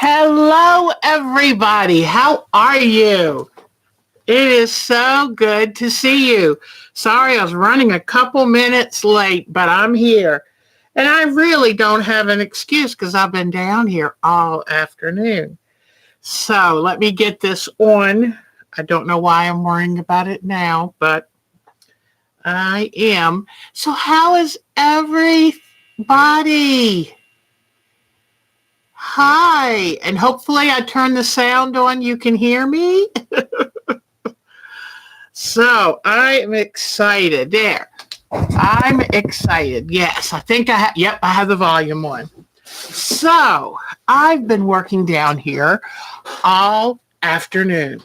Hello, everybody. How are you? It is so good to see you. Sorry, I was running a couple minutes late, but I'm here. And I really don't have an excuse because I've been down here all afternoon. So let me get this on. I don't know why I'm worrying about it now, but I am. So, how is everybody? Hi. And hopefully, I turn the sound on. You can hear me. So I am excited. There. I'm excited. Yes, I think I have. Yep, I have the volume on. So I've been working down here all afternoon.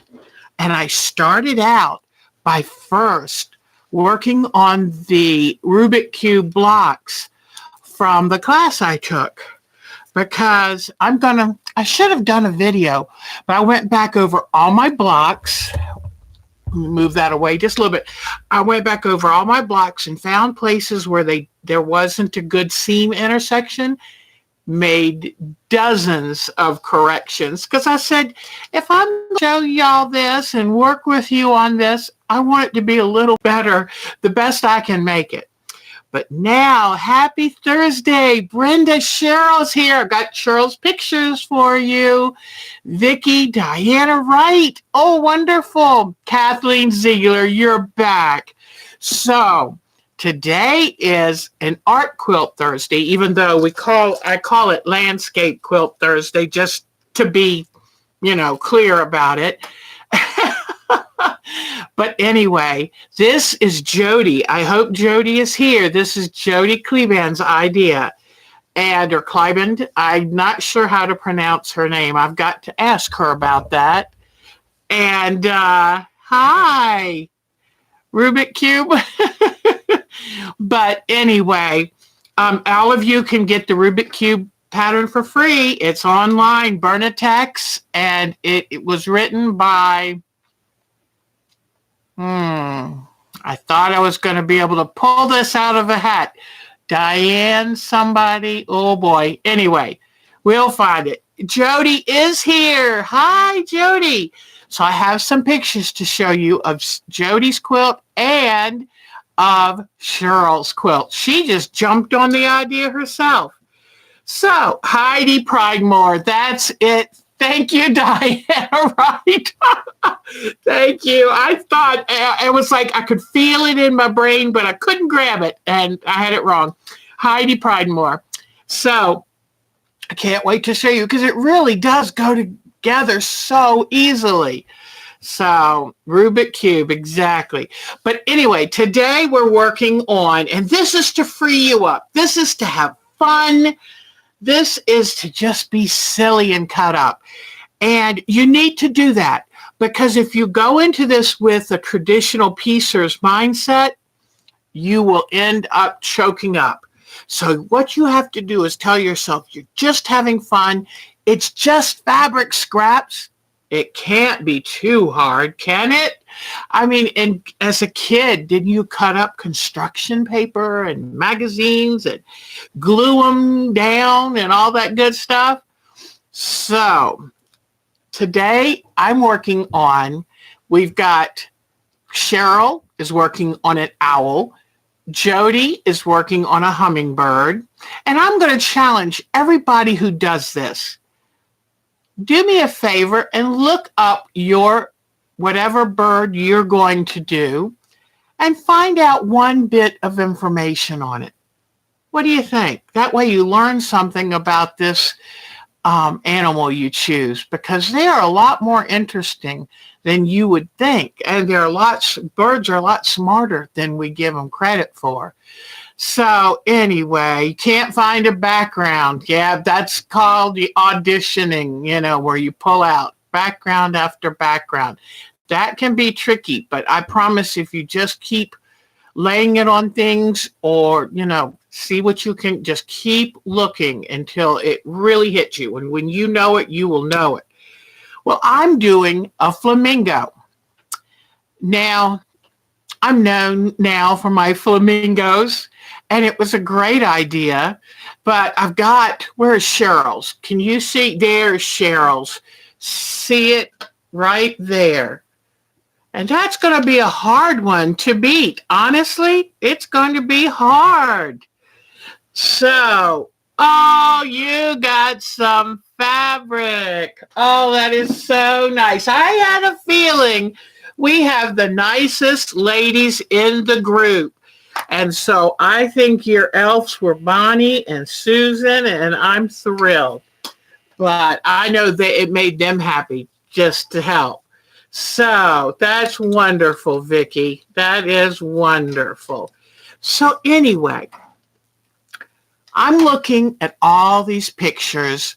And I started out by first working on the Rubik Cube blocks from the class I took because I should have done a video, but I went back over all my blocks. Move that away just a little bit. I went back over all my blocks and found places where there wasn't a good seam intersection, made dozens of corrections because I said, if I'm going to show y'all this and work with you on this, I want it to be a little better, the best I can make it. But now, happy Thursday. Brenda, Cheryl's here. I've got Cheryl's pictures for you. Vicki, Diana Wright. Oh, wonderful. Kathleen Ziegler, you're back. So today is an Art Quilt Thursday, even though I call it Landscape Quilt Thursday, just to be, clear about it. But anyway, this is Jody. I hope Jody is here. This is Jody Cleveland's idea. Or Cleveland. I'm not sure how to pronounce her name. I've got to ask her about that. And hi, Rubik Cube. But anyway, all of you can get the Rubik Cube pattern for free. It's online, Bernitex, and it was written by... I thought I was going to be able to pull this out of a hat. Diane somebody. Oh, boy. Anyway, we'll find it. Jody is here. Hi, Jody. So I have some pictures to show you of Jody's quilt and of Cheryl's quilt. She just jumped on the idea herself. So, Heidi Pridemore, that's it. Thank you, Diana, right? Thank you. I thought it was like I could feel it in my brain, but I couldn't grab it, and I had it wrong. Heidi Pridemore. So I can't wait to show you because it really does go together so easily. So Rubik Cube, exactly. But anyway, today we're working on, and this is to free you up. This is to have fun. This is to just be silly and cut up. And you need to do that because if you go into this with a traditional piecer's mindset, you will end up choking up. So what you have to do is tell yourself you're just having fun. It's just fabric scraps. It can't be too hard, can it? I mean, and as a kid, didn't you cut up construction paper and magazines and glue them down and all that good stuff? So today we've got Cheryl is working on an owl. Jody is working on a hummingbird. And I'm going to challenge everybody who does this. Do me a favor and look up your whatever bird you're going to do and find out one bit of information on it. What do you think? That way you learn something about this animal you choose because they are a lot more interesting than you would think. And birds are a lot smarter than we give them credit for. So anyway, you can't find a background. Yeah, that's called the auditioning, where you pull out background after background. That can be tricky, but I promise if you just keep laying it on things or, see what you can, just keep looking until it really hits you. And when you know it, you will know it. Well, I'm doing a flamingo. Now, I'm known now for my flamingos. and it was a great idea. But where's Cheryl's? Can you see? There's Cheryl's. See it right there. And that's going to be a hard one to beat. Honestly, it's going to be hard. So, oh, you got some fabric. Oh, that is so nice. I had a feeling we have the nicest ladies in the group. And so I think your elves were Bonnie and Susan, and I'm thrilled. But I know that it made them happy just to help. So that's wonderful, Vicki. That is wonderful. So anyway, I'm looking at all these pictures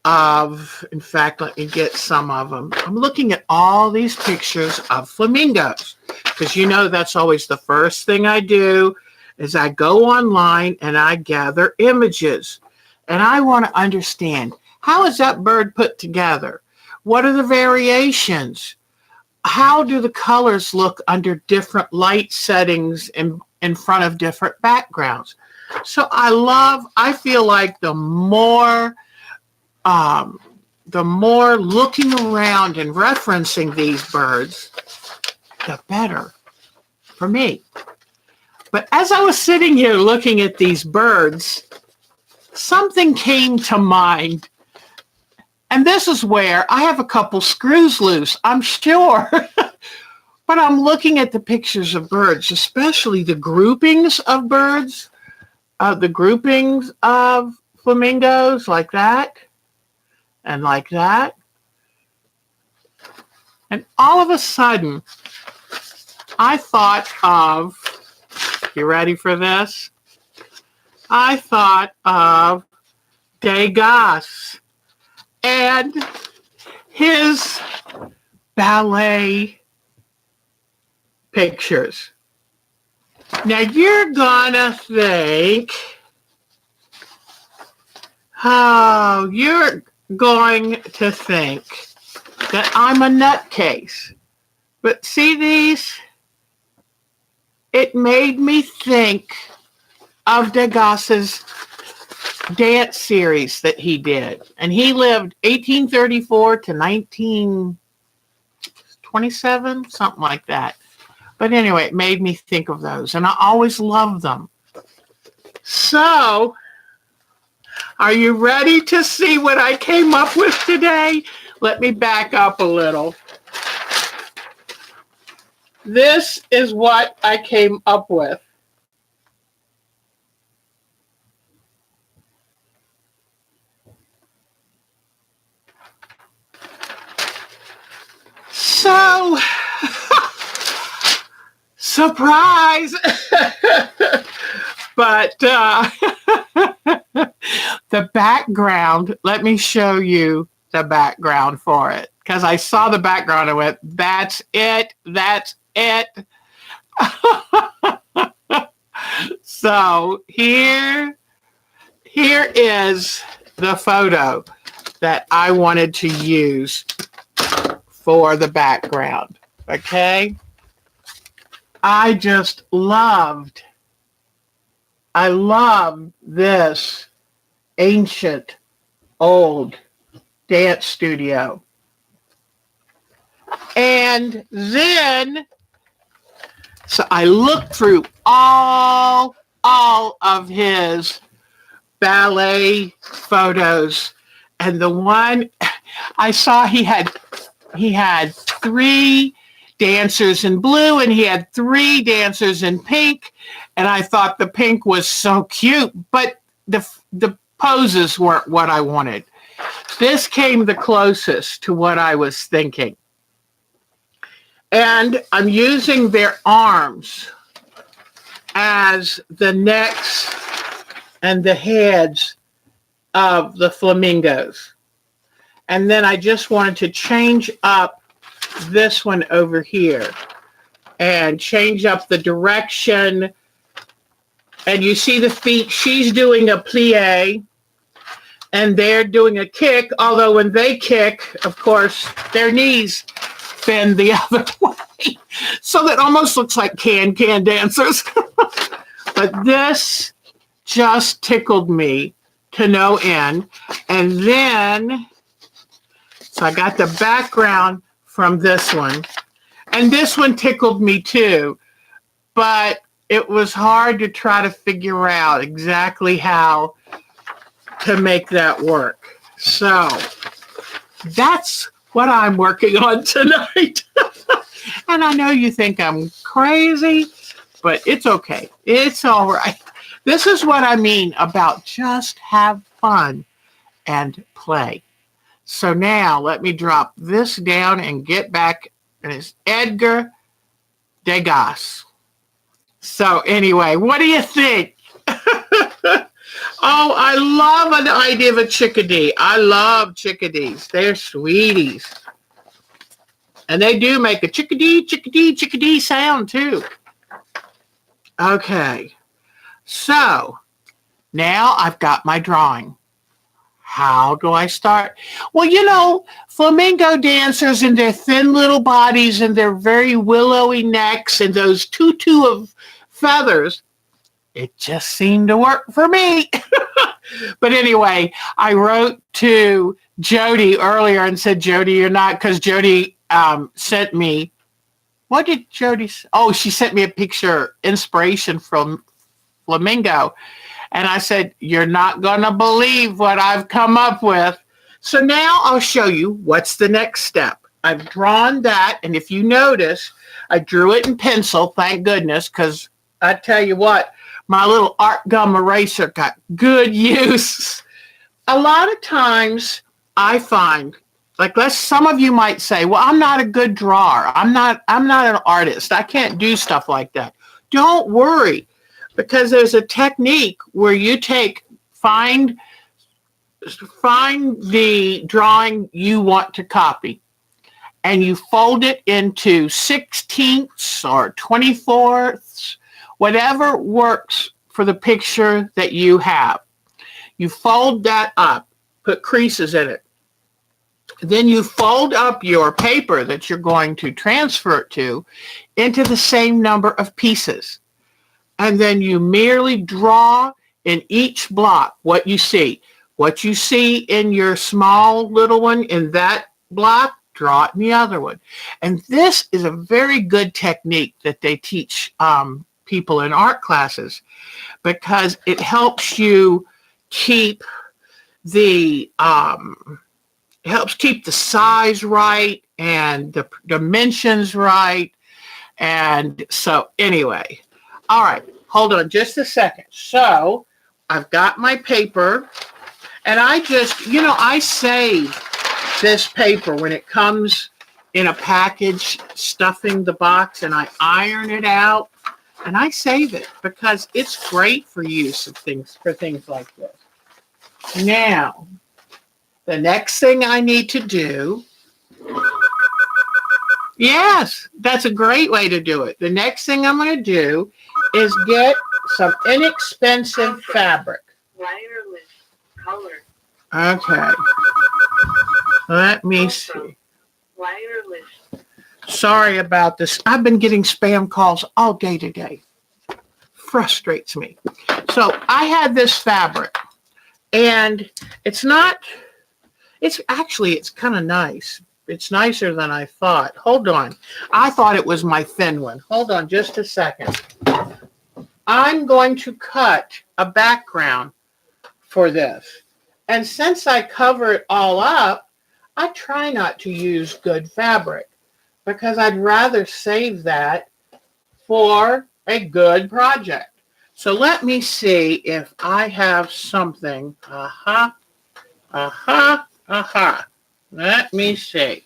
in fact, let me get some of them. I'm looking at all these pictures of flamingos because that's always the first thing I do is I go online and I gather images. And I want to understand, how is that bird put together? What are the variations? How do the colors look under different light settings in front of different backgrounds? So I feel like the more looking around and referencing these birds, the better for me. But as I was sitting here looking at these birds, something came to mind. And this is where I have a couple screws loose, I'm sure. But I'm looking at the pictures of birds, especially the groupings of birds, the groupings of flamingos like that and like that. And all of a sudden, I thought of, you ready for this? I thought of Degas and his ballet pictures. Now you're gonna think, you're going to think that I'm a nutcase. But see these? It made me think of Degas's dance series that he did. And he lived 1834 to 1927, something like that. But anyway, it made me think of those. And I always loved them. So, are you ready to see what I came up with today? Let me back up a little. This is what I came up with. So, surprise! But the background, let me show you the background for it. Because I saw the background and went, that's it, that's it. So here is the photo that I wanted to use for the background. Okay? I love this ancient old dance studio. And then, so I looked through all of his ballet photos, and the one I saw, he had 3 dancers in blue and he had 3 dancers in pink, and I thought the pink was so cute, but the poses weren't what I wanted. This came the closest to what I was thinking. And I'm using their arms as the necks and the heads of the flamingos. And then I just wanted to change up this one over here and change up the direction. And you see the feet, she's doing a plie and they're doing a kick, although when they kick, of course, their knees bend the other way. So that almost looks like can dancers. But this just tickled me to no end. And then, so I got the background from this one. And this one tickled me too. But it was hard to try to figure out exactly how to make that work. So that's what I'm working on tonight. And I know you think I'm crazy, but it's okay. It's all right. This is what I mean about just have fun and play. So now let me drop this down and get back. And it's Edgar Degas. So anyway, what do you think? Oh, I love an idea of a chickadee. I love chickadees. They're sweeties. And they do make a chickadee, chickadee, chickadee sound too. Okay. So now I've got my drawing. How do I start? Well, you know, flamingo dancers and their thin little bodies and their very willowy necks and those tutu of feathers, it just seemed to work for me. But anyway, I wrote to Jody earlier and said, Jody, you're not, because Jody sent me, what did Jody say? Oh, she sent me a picture, inspiration from flamingo. And I said, you're not going to believe what I've come up with. So now I'll show you what's the next step. I've drawn that. And if you notice, I drew it in pencil, thank goodness, because I tell you what, my little art gum eraser got good use. A lot of times I find, like some of you might say, well, I'm not a good drawer. I'm not an artist. I can't do stuff like that. Don't worry, because there's a technique where you find the drawing you want to copy, and you fold it into 16ths or 24ths, whatever works for the picture that you have. You fold that up, put creases in it. Then you fold up your paper that you're going to transfer it to into the same number of pieces. And then you merely draw in each block what you see. What you see in your small little one in that block, draw it in the other one. And this is a very good technique that they teach people in art classes, because it helps you keep the size right and the dimensions right. And so anyway, all right, hold on just a second. So I've got my paper, and I just, I save this paper when it comes in a package, stuffing the box, and I iron it out, and I save it because it's great for use of things like this. Now, the next thing I need to do, yes, that's a great way to do it. The next thing I'm going to do is get some inexpensive fabric. Wireless color. Okay. Let me see. Wireless. Sorry about this. I've been getting spam calls all day today. Frustrates me. So I had this fabric, and it's kind of nice. It's nicer than I thought. Hold on. I thought it was my thin one. Hold on just a second. I'm going to cut a background for this. And since I cover it all up, I try not to use good fabric, because I'd rather save that for a good project. So let me see if I have something. Let me see.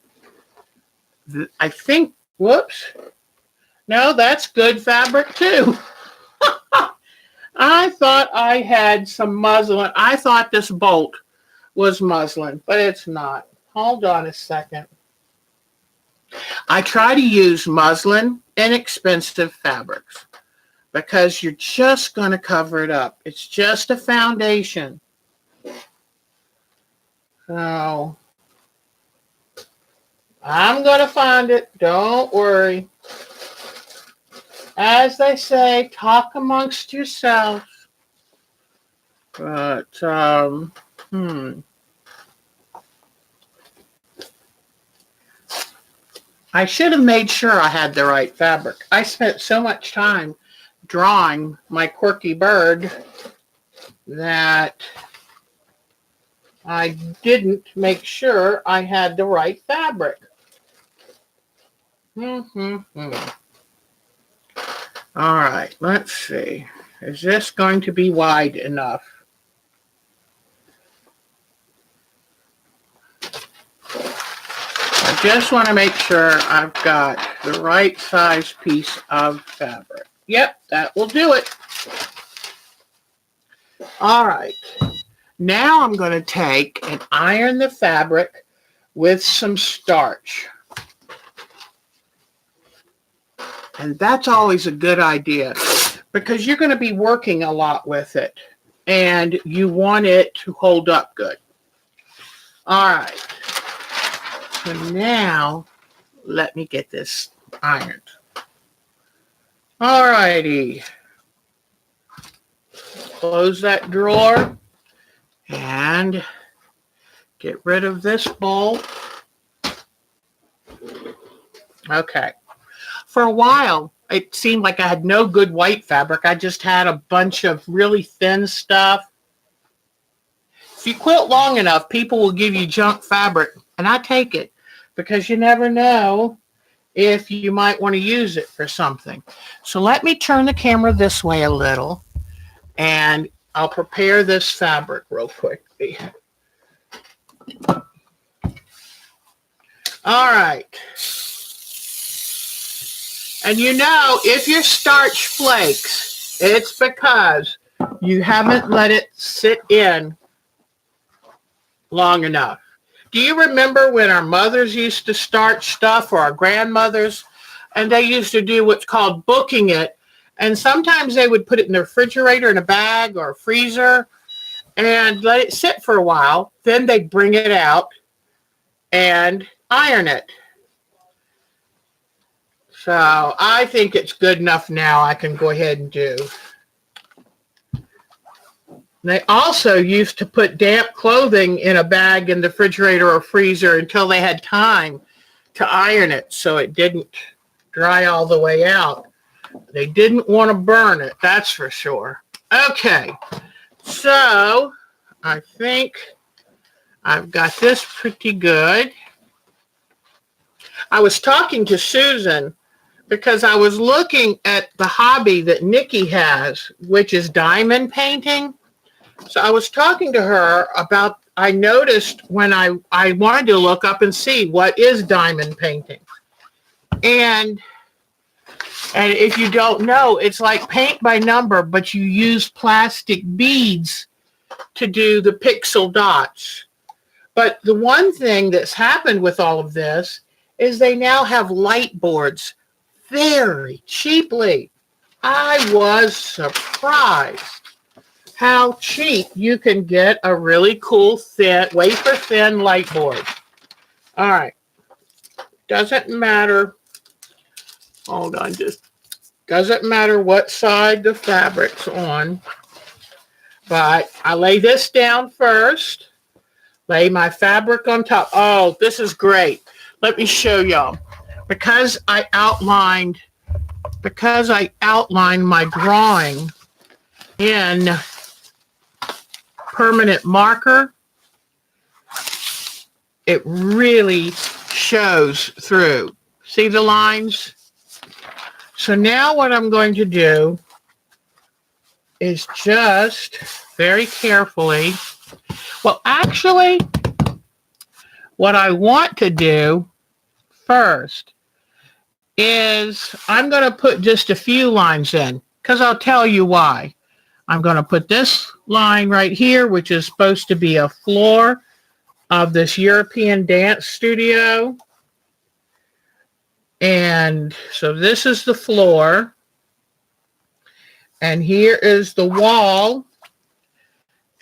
I think, whoops. No, that's good fabric too. I thought I had some muslin. I thought this bolt was muslin, but it's not. Hold on a second. I try to use muslin, inexpensive fabrics, because you're just going to cover it up. It's just a foundation. So I'm going to find it. Don't worry. as they say, talk amongst yourselves. But, I should have made sure I had the right fabric. I spent so much time drawing my quirky bird that I didn't make sure I had the right fabric. All right, let's see. Is this going to be wide enough? I just want to make sure I've got the right size piece of fabric. Yep, that will do it. All right. Now I'm going to take and iron the fabric with some starch. And that's always a good idea because you're going to be working a lot with it and you want it to hold up good. All right. So now let me get this ironed. All righty. Close that drawer and get rid of this bowl. Okay. For a while, it seemed like I had no good white fabric. I just had a bunch of really thin stuff. If you quilt long enough, people will give you junk fabric, and I take it because you never know if you might want to use it for something. So let me turn the camera this way a little, and I'll prepare this fabric real quickly. All right. And you know, if your starch flakes, it's because you haven't let it sit in long enough. Do you remember when our mothers used to starch stuff, or our grandmothers, and they used to do what's called booking it, and sometimes they would put it in the refrigerator in a bag or a freezer and let it sit for a while. Then they'd bring it out and iron it. So I think it's good enough now. I can go ahead and do. They also used to put damp clothing in a bag in the refrigerator or freezer until they had time to iron it so it didn't dry all the way out. They didn't want to burn it, that's for sure. Okay, so I think I've got this pretty good. I was talking to Susan because I was looking at the hobby that Nikki has, which is diamond painting. So I was talking to her about, I noticed when I wanted to look up and see what is diamond painting. And if you don't know, it's like paint by number, but you use plastic beads to do the pixel dots. But the one thing that's happened with all of this is they now have light boards very cheaply. I was surprised how cheap you can get a really cool thin, wafer thin light board. All right. Doesn't matter. Hold on, just doesn't matter what side the fabric's on. But I lay this down first. Lay my fabric on top. Oh, this is great. Let me show y'all. Because I outlined my drawing in permanent marker, it really shows through. See the lines? So now what I'm going to do is just very carefully, well, actually, what I want to do first is I'm going to put just a few lines in, because I'll tell you why. I'm going to put this line right here, which is supposed to be a floor of this European dance studio. And so this is the floor. And here is the wall.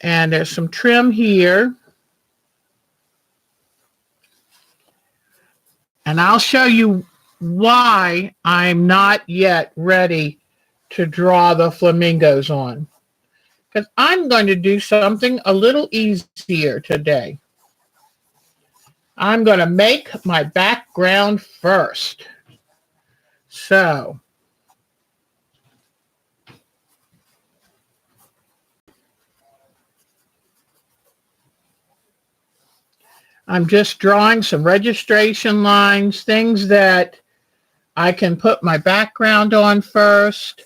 And there's some trim here. And I'll show you why I'm not yet ready to draw the flamingos on. Because I'm going to do something a little easier today. I'm going to make my background first. So, I'm just drawing some registration lines, things that I can put my background on first.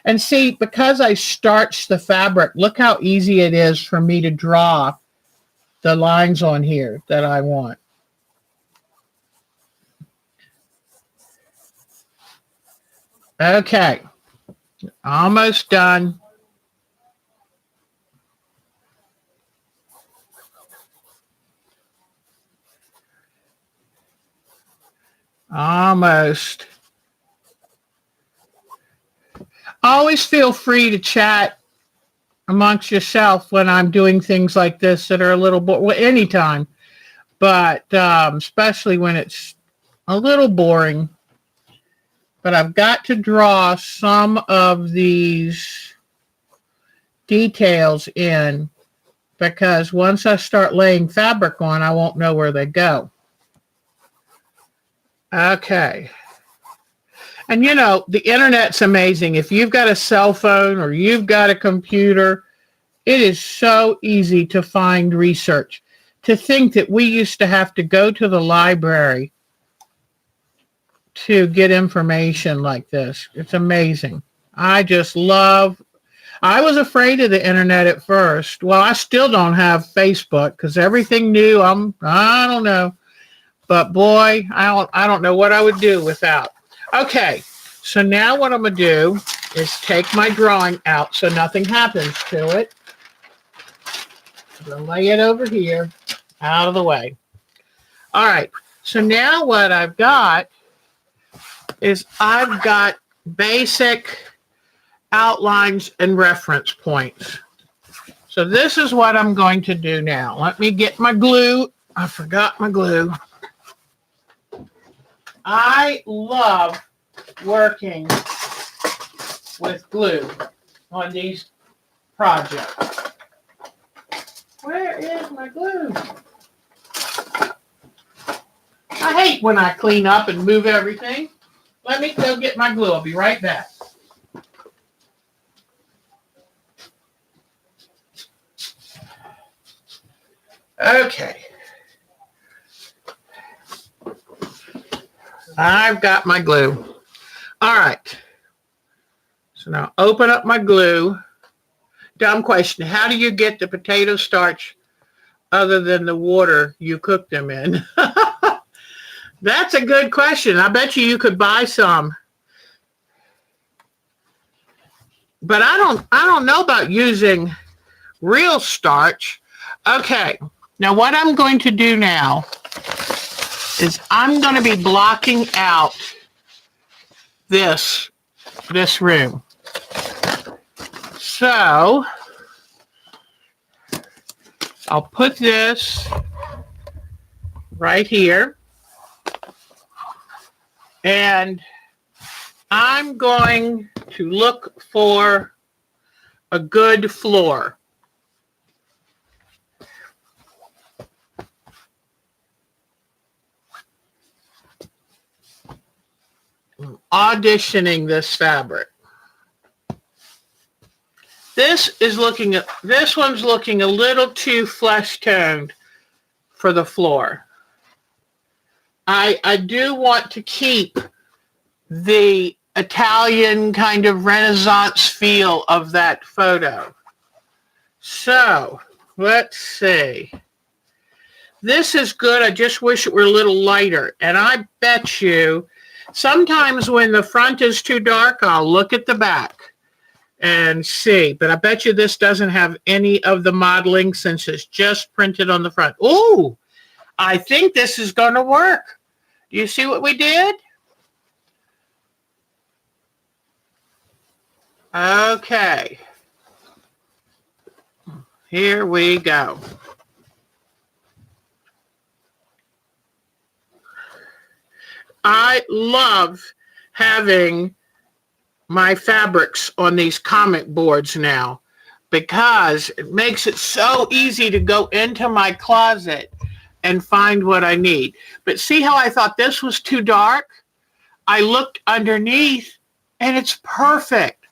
And see, because I starched the fabric, look how easy it is for me to draw the lines on here that I want. Okay, almost done. Almost. Always feel free to chat amongst yourself when I'm doing things like this that are a little well, anytime, but especially when it's a little boring. But I've got to draw some of these details in because once I start laying fabric on, I won't know where they go. Okay. And you know, the internet's amazing. If you've got a cell phone or you've got a computer, it is so easy to find research. To think that we used to have to go to the library to get information like this. It's amazing. I just love, I was afraid of the internet at first. Well, I still don't have Facebook because everything new, I don't know. But boy, I don't know what I would do without. Okay, so now what I'm going to do is take my drawing out so nothing happens to it. I'm going to lay it over here, out of the way. All right, so now what I've got is I've got basic outlines and reference points. So this is what I'm going to do now. Let me get my glue. I forgot my glue. I love working with glue on these projects. Where is my glue? I hate when I clean up and move everything. Let me go get my glue. I'll be right back. Okay. I've got my glue. All right. So now open up my glue. Dumb question. How do you get the potato starch other than the water you cook them in? That's a good question. I bet you could buy some. But I don't know about using real starch. Okay. Now what I'm going to do now is I'm going to be blocking out this room. So I'll put this right here. And I'm going to look for a good floor. I'm auditioning this fabric. This one's looking a little too flesh toned for the floor. I do want to keep the Italian kind of Renaissance feel of that photo. So, let's see. This is good. I just wish it were a little lighter. And I bet you, sometimes when the front is too dark, I'll look at the back and see. But I bet you this doesn't have any of the modeling since it's just printed on the front. Ooh, I think this is going to work. Do you see what we did? Okay. Here we go. I love having my fabrics on these comic boards now because it makes it so easy to go into my closet and find what I need. But see how I thought this was too dark? I looked underneath and it's perfect.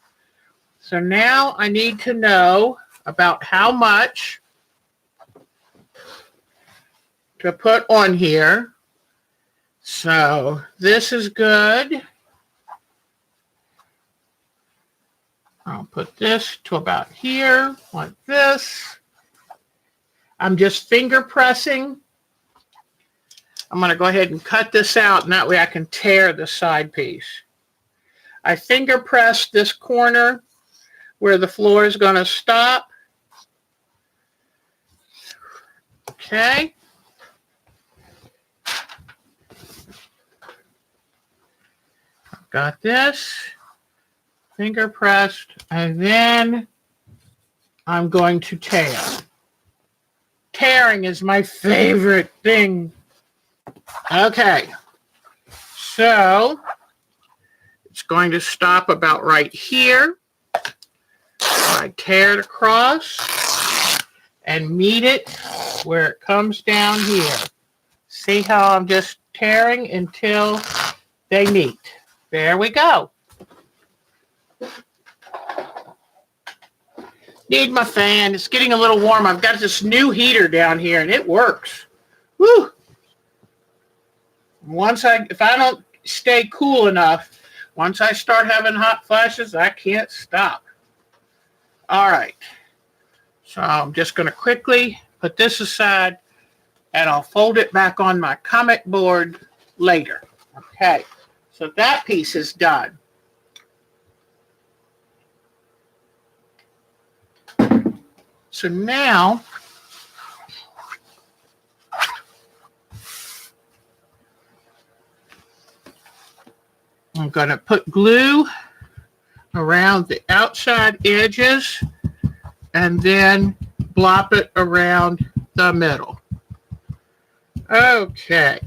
So now I need to know about how much to put on here. So this is good. I'll put this to about here, like this. I'm just finger pressing. I'm going to go ahead and cut this out, and that way I can tear the side piece. I finger press this corner where the floor is going to stop. Okay. Got this. Finger pressed, and then I'm going to tear. Tearing is my favorite thing. Okay, so it's going to stop about right here. I tear it across and meet it where it comes down here. See how I'm just tearing until they meet. There we go. Need my fan. It's getting a little warm. I've got this new heater down here, and it works. Woo! If I don't stay cool enough, once I start having hot flashes, I can't stop. All right. So I'm just going to quickly put this aside, and I'll fold it back on my comic board later. Okay. So that piece is done. So now, I'm going to put glue around the outside edges and then blop it around the middle. Okay.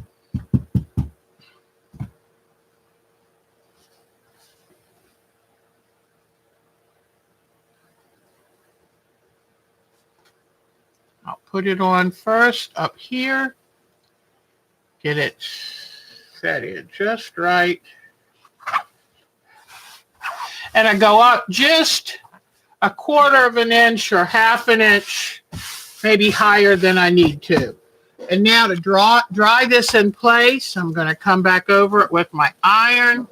I'll put it on first up here. Get it set in just right. And I go up just a quarter of an inch or half an inch, maybe higher than I need to. And now to dry this in place, I'm going to come back over it with my iron.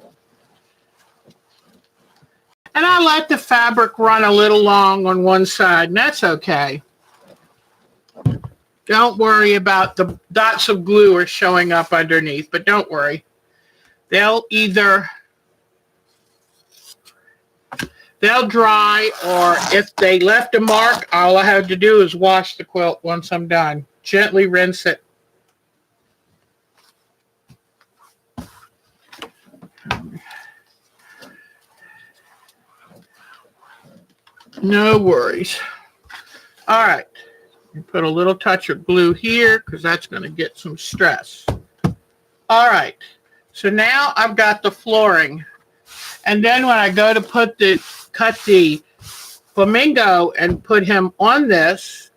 And I let the fabric run a little long on one side, and that's okay. Don't worry about the dots of glue are showing up underneath, but don't worry. They'll dry, or if they left a mark, all I have to do is wash the quilt once I'm done. Gently rinse it. No worries. All right. Put a little touch of glue here because that's going to get some stress. All right. So now I've got the flooring. And then when I go to cut the flamingo and put him on this,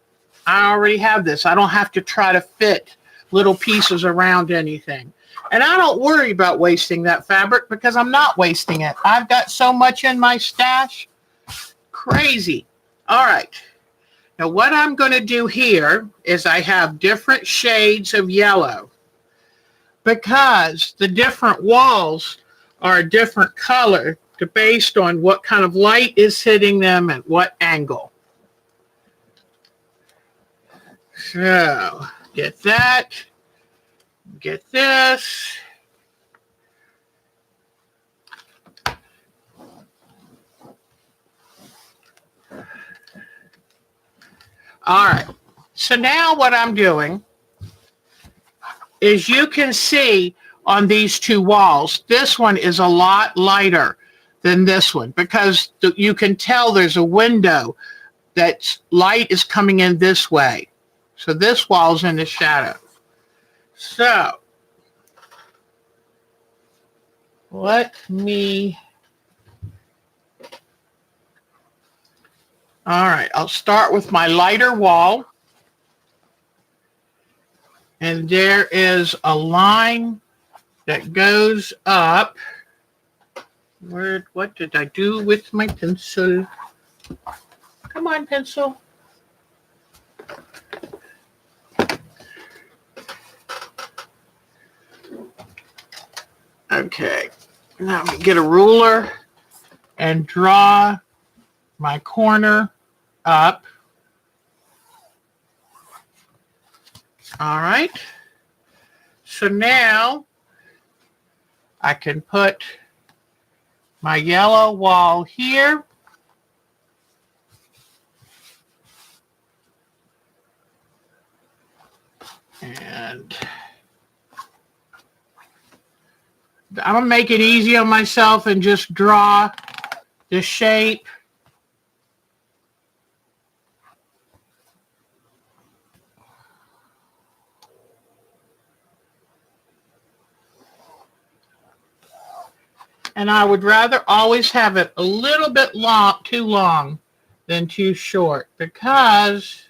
I already have this. I don't have to try to fit little pieces around anything. And I don't worry about wasting that fabric because I'm not wasting it. I've got so much in my stash. Crazy. All right. Now what I'm going to do here is I have different shades of yellow because the different walls are a different color based on what kind of light is hitting them at what angle. So get that, get this. All right, so now what I'm doing is you can see on these two walls, this one is a lot lighter than this one because you can tell there's a window that light is coming in this way. So this wall's in the shadow. So Let me. All right, I'll start with my lighter wall. And there is a line that goes up. What did I do with my pencil? Come on, pencil. Okay, now let me get a ruler and draw my corner up. All right. So now I can put my yellow wall here. And I'm going to make it easy on myself and just draw the shape. And I would rather always have it a little bit too long than too short because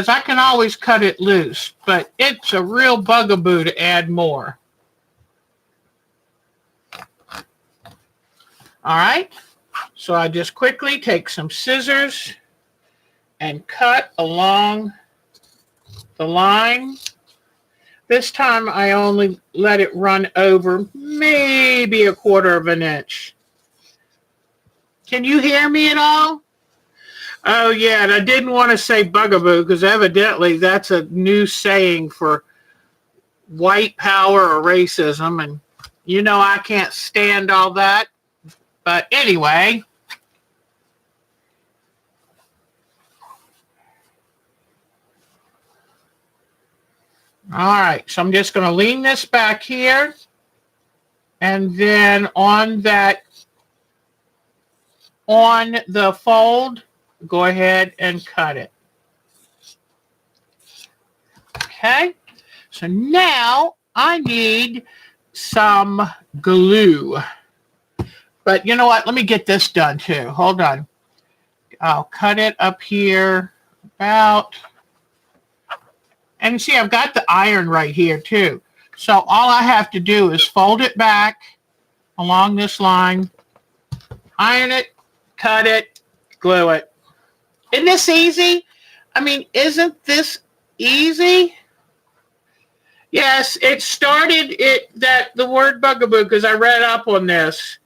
I can always cut it loose, but it's a real bugaboo to add more. All right, so I just quickly take some scissors and cut along the line. This time I only let it run over maybe 1/4 of an inch. Can you hear me at all? Oh, yeah, and I didn't want to say bugaboo because evidently that's a new saying for white power or racism, and you know I can't stand all that. But anyway, all right, so I'm just going to lean this back here, and then on the fold, go ahead and cut it. Okay, so now I need some glue. But you know what? Let me get this done too. Hold on. I'll cut it up here about. And see, I've got the iron right here too. So all I have to do is fold it back along this line, iron it, cut it, glue it. Isn't this easy? I mean, isn't this easy? Yes, it started the word bugaboo because I read up on this.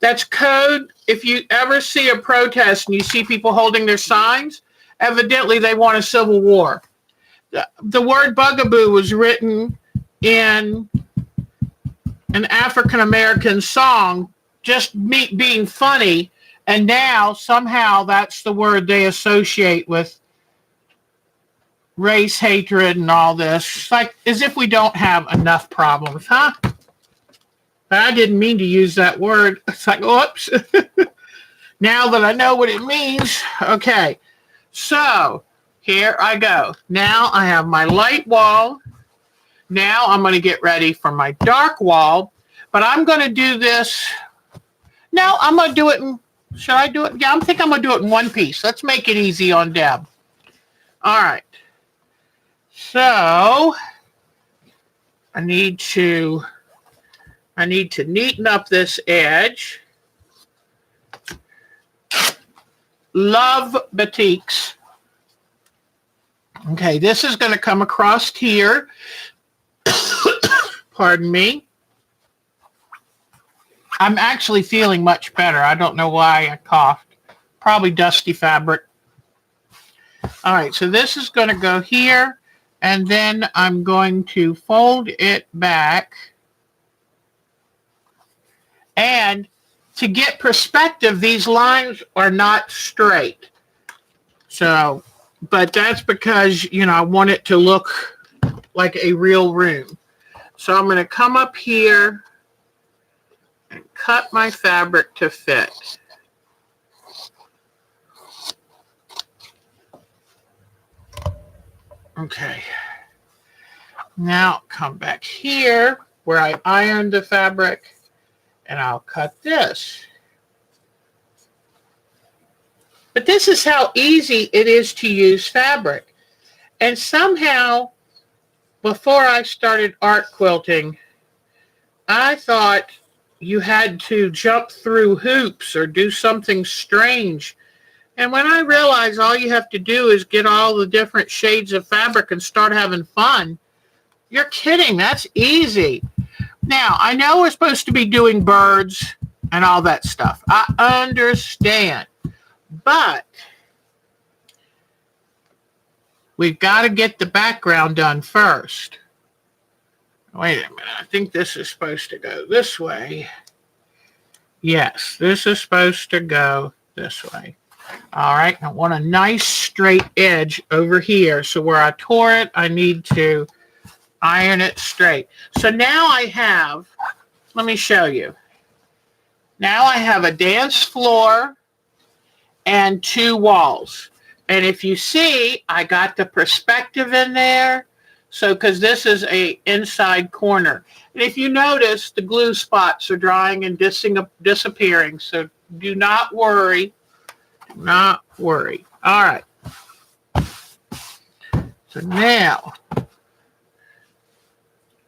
That's code. If you ever see a protest and you see people holding their signs, evidently they want a civil war. The word bugaboo was written in an African-American song, just being funny, and now somehow that's the word they associate with race hatred and all this. It's like as if we don't have enough problems, huh? But I didn't mean to use that word. It's like, whoops. Now that I know what it means. Okay, so here I go. Now I have my light wall. Now I'm going to get ready for my dark wall. But I'm going to do this. No, I'm going to do it in, should I do it? Yeah, I think I'm going to do it in one piece. Let's make it easy on Deb. All right. So I need to neaten up this edge. Love batiks. Okay, this is going to come across here. Pardon me. I'm actually feeling much better. I don't know why I coughed. Probably dusty fabric. All right, so this is going to go here, and then I'm going to fold it back. And to get perspective, these lines are not straight. So, but that's because, you know, I want it to look like a real room. So I'm going to come up here and cut my fabric to fit. Okay. Now come back here where I ironed the fabric, and I'll cut this. But this is how easy it is to use fabric. And somehow, before I started art quilting, I thought you had to jump through hoops or do something strange. And when I realized all you have to do is get all the different shades of fabric and start having fun, you're kidding. That's easy. Now, I know we're supposed to be doing birds and all that stuff. I understand. But we've got to get the background done first. Wait a minute. I think this is supposed to go this way. Yes, this is supposed to go this way. All right. I want a nice straight edge over here. So where I tore it, I need to iron it straight. So now I have, let me show you. Now I have a dance floor and 2 walls. And if you see, I got the perspective in there. So, because this is a inside corner. And if you notice, the glue spots are drying and disappearing. So do not worry. Do not worry. All right. So now,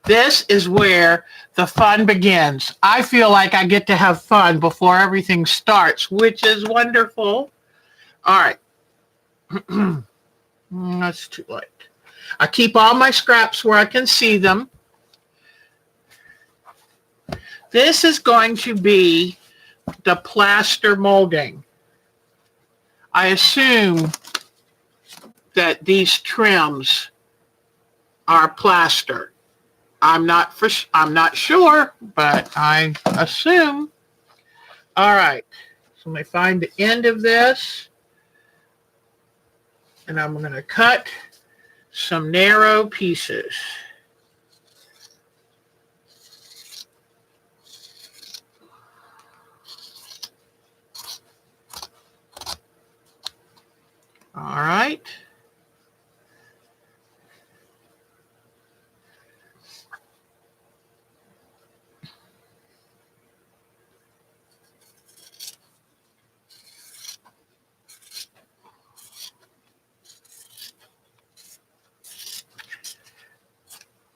this is where the fun begins. I feel like I get to have fun before everything starts, which is wonderful. All right. That's too late. I keep all my scraps where I can see them. This is going to be the plaster molding. I assume that these trims are plaster. I'm not sure, but I assume. All right. So let me find the end of this. And I'm going to cut some narrow pieces. All right.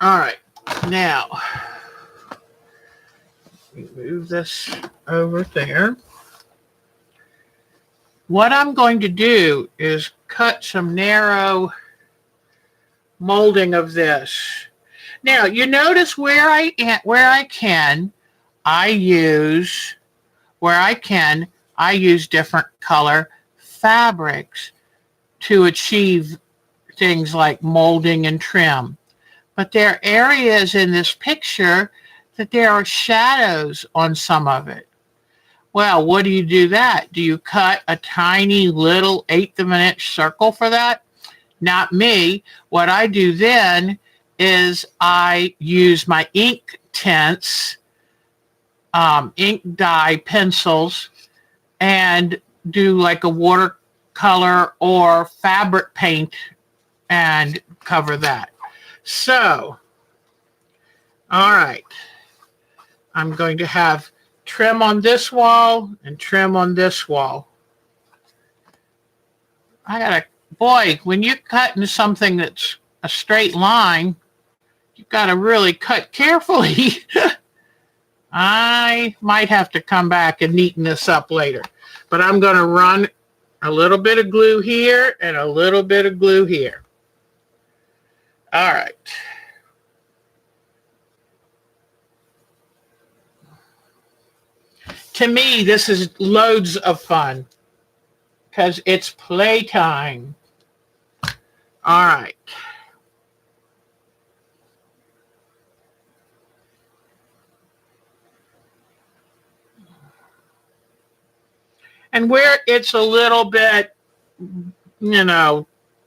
All right, now, move this over there. What I'm going to do is cut some narrow molding of this. Now, you notice where I can, I use different color fabrics to achieve things like molding and trim. But there are areas in this picture that there are shadows on some of it. Well, what do you do that? Do you cut a tiny little 1/8 of an inch circle for that? Not me. What I do then is I use my ink tints, ink dye pencils, and do like a watercolor or fabric paint and cover that. So, all right, I'm going to have trim on this wall and trim on this wall. Boy, when you're cutting something that's a straight line, you've got to really cut carefully. I might have to come back and neaten this up later, but I'm going to run a little bit of glue here and a little bit of glue here. All right. To me, this is loads of fun because it's playtime. All right. And where it's a little bit,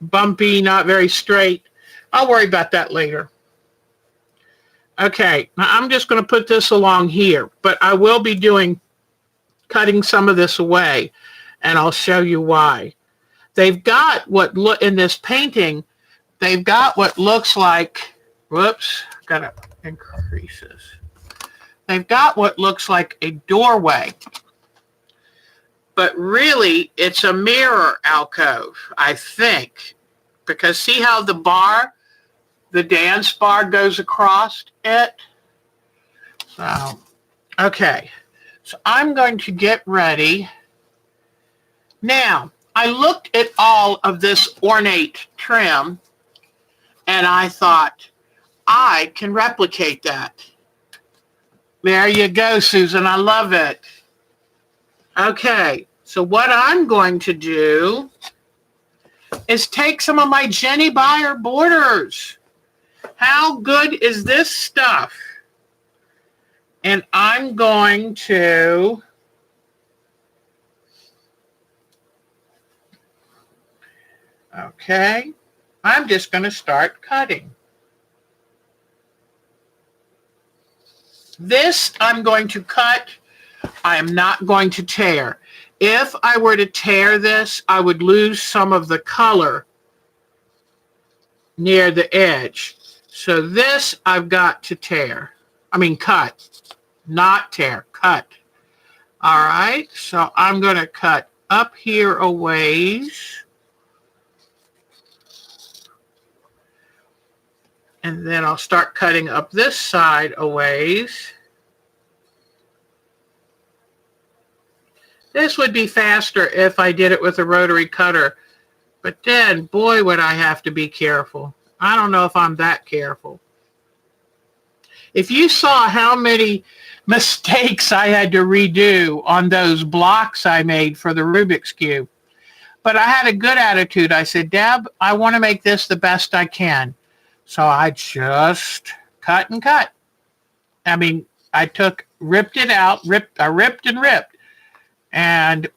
bumpy, not very straight, I'll worry about that later. Okay, now I'm just going to put this along here, but I will be cutting some of this away, and I'll show you why. They've got in this painting, they've got what looks like Whoops, gotta increase this. They've got what looks like a doorway, but really it's a mirror alcove, I think, because see how the dance bar goes across it? So, okay, so I'm going to get ready. Now, I looked at all of this ornate trim and I thought, I can replicate that. There you go, Susan. I love it. Okay, so what I'm going to do is take some of my Jenny Beyer borders. How good is this stuff? And I'm going to okay, I'm just going to start cutting. This I'm going to cut. I am not going to tear. If I were to tear this, I would lose some of the color near the edge. So this I've got to cut, not tear, cut. All right, so I'm going to cut up here a ways. And then I'll start cutting up this side a ways. This would be faster if I did it with a rotary cutter, but then, boy, would I have to be careful. I don't know if I'm that careful. If you saw how many mistakes I had to redo on those blocks I made for the Rubik's Cube, but I had a good attitude. I said, Deb, I want to make this the best I can. So I just cut and cut. I mean, I ripped it out, I ripped and ripped. And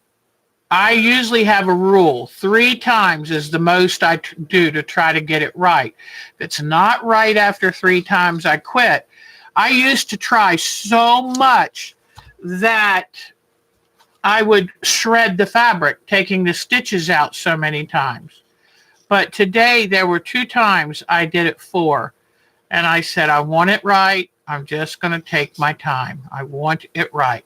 I usually have a rule. 3 times is the most I do to try to get it right. If it's not right after 3 times, I quit. I used to try so much that I would shred the fabric, taking the stitches out so many times. But today there were 2 times I did it 4. And I said, I want it right. I'm just going to take my time. I want it right.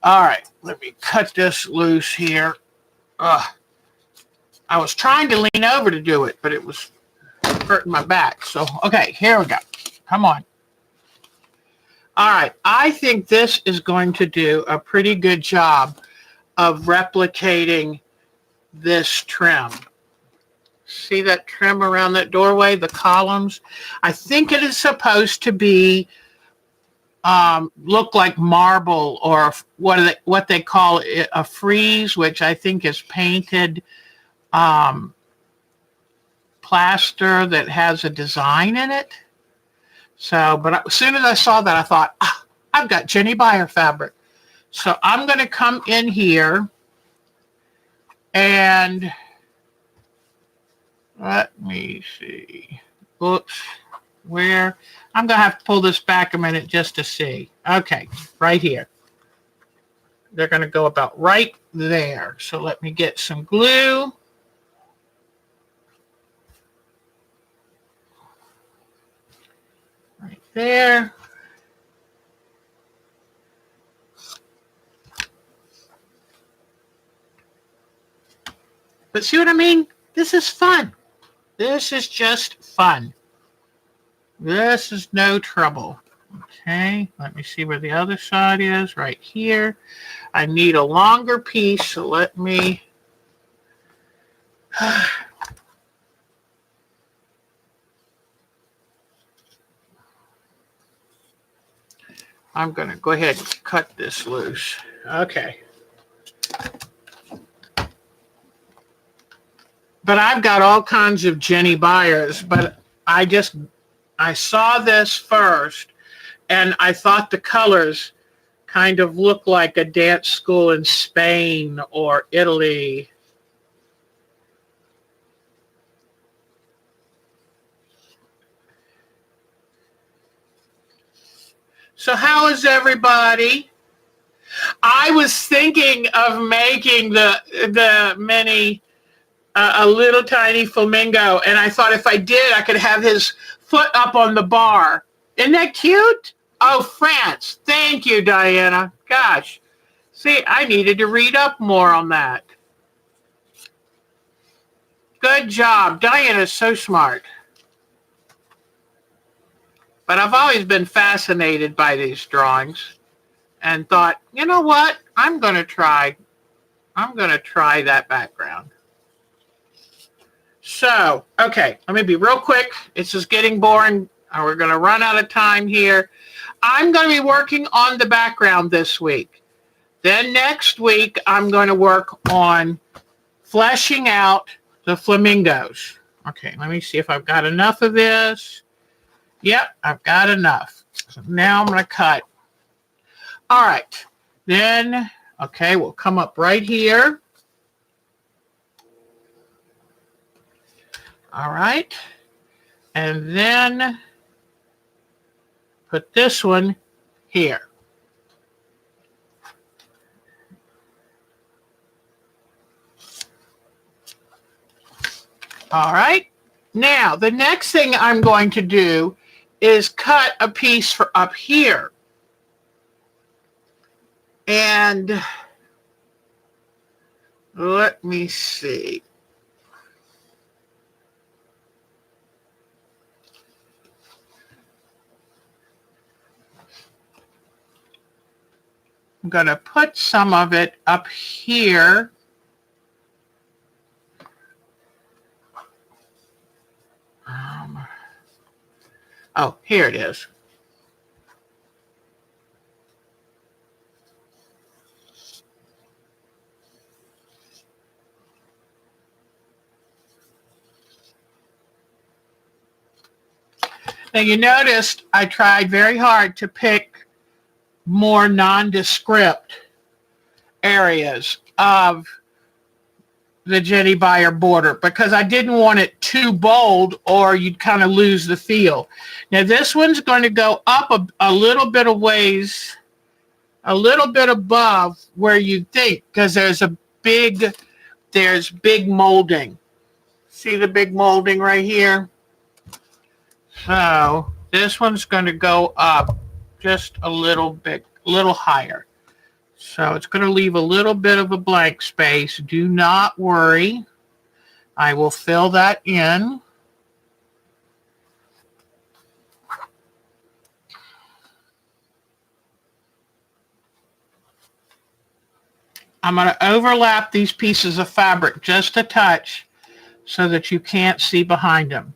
All right, let me cut this loose here. I was trying to lean over to do it, but it was hurting my back. So, okay, here we go. Come on. All right, I think this is going to do a pretty good job of replicating this trim. See that trim around that doorway, the columns? I think it is supposed to be look like marble, or what they call a frieze, which I think is painted plaster that has a design in it. So, but as soon as I saw that, I thought, I've got Jenny Beyer fabric. So I'm going to come in here and let me see. Oops. Where? I'm going to have to pull this back a minute just to see. Okay, right here. They're going to go about right there. So let me get some glue. Right there. But see what I mean? This is fun. This is just fun. This is no trouble. Okay, let me see where the other side is. Right here. I need a longer piece, so let me... I'm going to go ahead and cut this loose. Okay. But I've got all kinds of Jenny Beyers, but I saw this first, and I thought the colors kind of looked like a dance school in Spain or Italy. So how is everybody? I was thinking of making the mini a little tiny flamingo, and I thought if I did, I could have his foot up on the bar. Isn't that cute? Oh, France. Thank you, Diana. Gosh. See, I needed to read up more on that. Good job. Diana's so smart. But I've always been fascinated by these drawings and thought, you know what? I'm going to try that background. So, okay, let me be real quick. It's just getting boring. We're going to run out of time here. I'm going to be working on the background this week. Then next week, I'm going to work on fleshing out the flamingos. Okay, let me see if I've got enough of this. Yep, I've got enough. So now I'm going to cut. All right. Then, okay, we'll come up right here. All right. And then put this one here. All right. Now, the next thing I'm going to do is cut a piece for up here. And let me see. I'm going to put some of it up here. Oh, here it is. Now you noticed I tried very hard to pick more nondescript areas of the Jenny Beyer border because I didn't want it too bold or you'd kind of lose the feel. Now this one's going to go up a little bit of ways, a little bit above where you think because there's big molding. See the big molding right here? So this one's going to go up just a little bit, a little higher. So it's going to leave a little bit of a blank space. Do not worry. I will fill that in. I'm going to overlap these pieces of fabric just a touch so that you can't see behind them.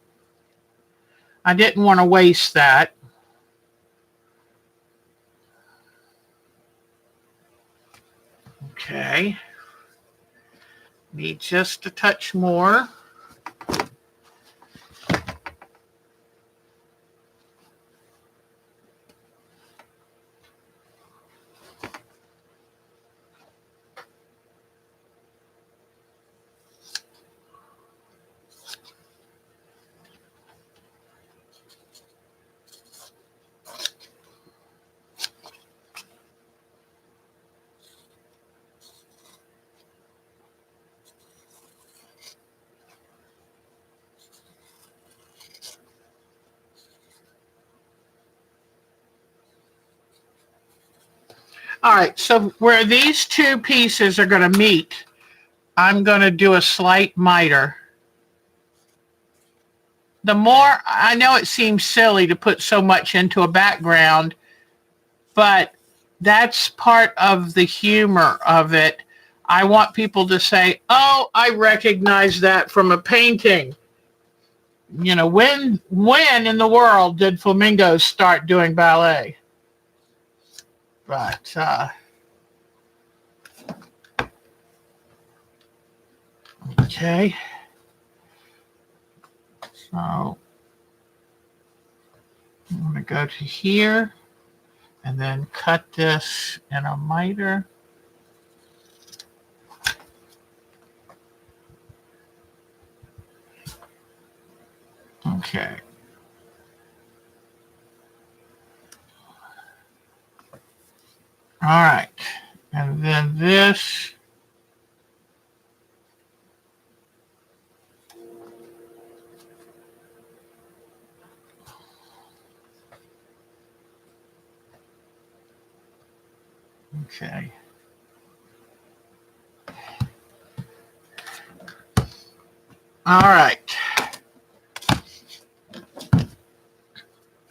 I didn't want to waste that. Okay. Need just a touch more. All right, so where these two pieces are going to meet, I'm going to do a slight miter. The more, I know it seems silly to put so much into a background, but that's part of the humor of it. I want people to say, oh, I recognize that from a painting. You know, when in the world did flamingos start doing ballet? But, okay. So, I'm going to go to here and then cut this in a miter. Okay. All right. And then this. Okay. All right.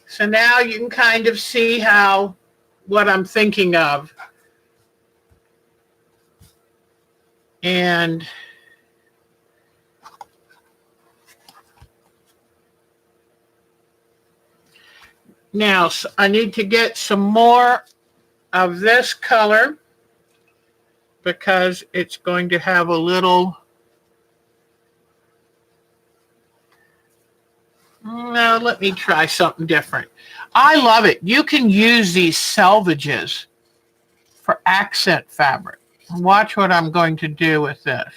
So now you can kind of see what I'm thinking of. And now I need to get some more of this color because it's going to have a little. No, let me try something different. I love it. You can use these selvages for accent fabric. Watch what I'm going to do with this.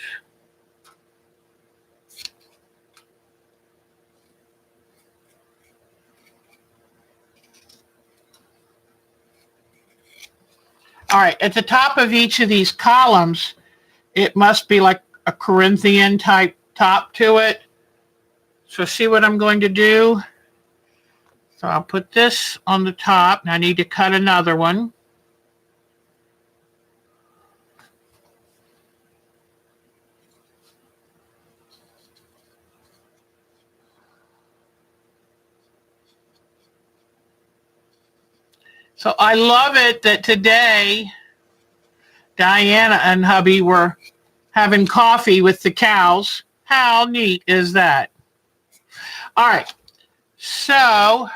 All right, at the top of each of these columns, it must be like a Corinthian type top to it. So see what I'm going to do? So I'll put this on the top, and I need to cut another one. So I love it that today Diana and hubby were having coffee with the cows. How neat is that? All right, so